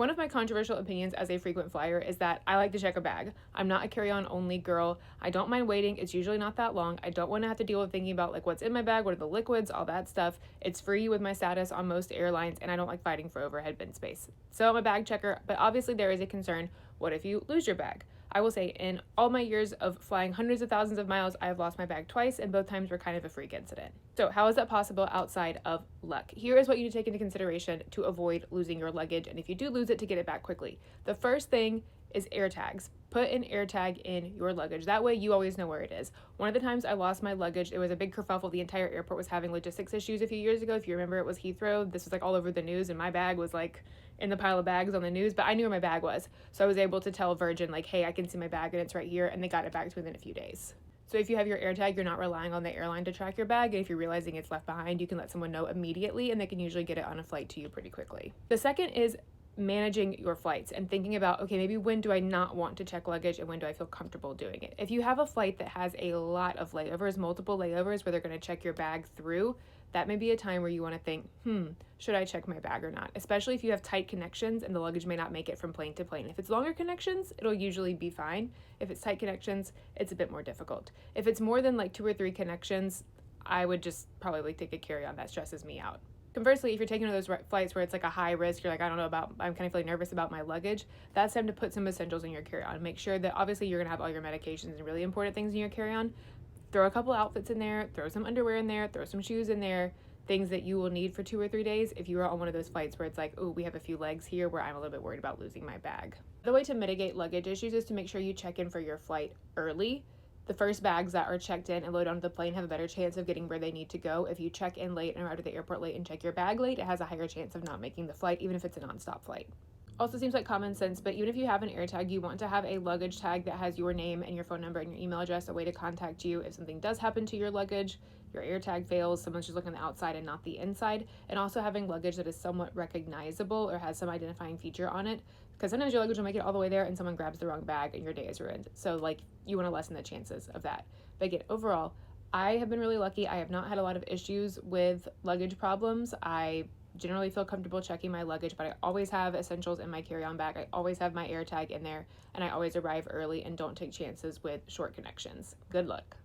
One of my controversial opinions as a frequent flyer is that I like to check a bag. I'm not a carry-on only girl. I don't mind waiting. It's usually not that long. I don't want to have to deal with thinking about like what's in my bag, what are the liquids, all that stuff. It's free with my status on most airlines, and I don't like fighting for overhead bin space. So I'm a bag checker, but obviously there is a concern. What if you lose your bag? I will say in all my years of flying hundreds of thousands of miles, I have lost my bag twice, and both times were kind of a freak incident. So how is that possible outside of luck? Here is what you need to take into consideration to avoid losing your luggage, and if you do lose it, to get it back quickly. The first thing is air tags. Put an air tag in your luggage. That way you always know where it is. One of the times I lost my luggage, it was a big kerfuffle. The entire airport was having logistics issues a few years ago. If you remember, it was Heathrow. This was like all over the news, and my bag was like in the pile of bags on the news, but I knew where my bag was. So I was able to tell Virgin like, hey, I can see my bag and it's right here, and they got it back to me within a few days. So if you have your air tag, you're not relying on the airline to track your bag, and if you're realizing it's left behind, you can let someone know immediately, and they can usually get it on a flight to you pretty quickly. The second is managing your flights and thinking about, okay, maybe when do I not want to check luggage and when do I feel comfortable doing it? If you have a flight that has a lot of layovers, multiple layovers where they're going to check your bag through, that may be a time where you want to think, should I check my bag or not? Especially if you have tight connections and the luggage may not make it from plane to plane. If it's longer connections, it'll usually be fine. If it's tight connections, it's a bit more difficult. If it's more than like 2 or 3 connections, I would just probably take a carry-on. That stresses me out. Conversely, if you're taking one of those flights where it's like a high risk, you're like, I'm kind of feeling nervous about my luggage, that's time to put some essentials in your carry-on. Make sure that obviously you're gonna have all your medications and really important things in your carry-on. Throw a couple outfits in there, throw some underwear in there, throw some shoes in there, things that you will need for 2 or 3 days if you are on one of those flights where it's like, oh, we have a few legs here where I'm a little bit worried about losing my bag. The way to mitigate luggage issues is to make sure you check in for your flight early. The first bags that are checked in and loaded onto the plane have a better chance of getting where they need to go. If you check in late and arrive at the airport late and check your bag late, it has a higher chance of not making the flight, even if it's a nonstop flight. Also seems like common sense, but even if you have an air tag, you want to have a luggage tag that has your name and your phone number and your email address, a way to contact you if something does happen to your luggage, your air tag fails, someone's just looking on the outside and not the inside, and also having luggage that is somewhat recognizable or has some identifying feature on it, because sometimes your luggage will make it all the way there and someone grabs the wrong bag and your day is ruined. So like, you want to lessen the chances of that. But again, overall, I have been really lucky. I have not had a lot of issues with luggage problems. I generally feel comfortable checking my luggage, but I always have essentials in my carry-on bag. I always have my air tag in there, and I always arrive early and don't take chances with short connections. Good luck.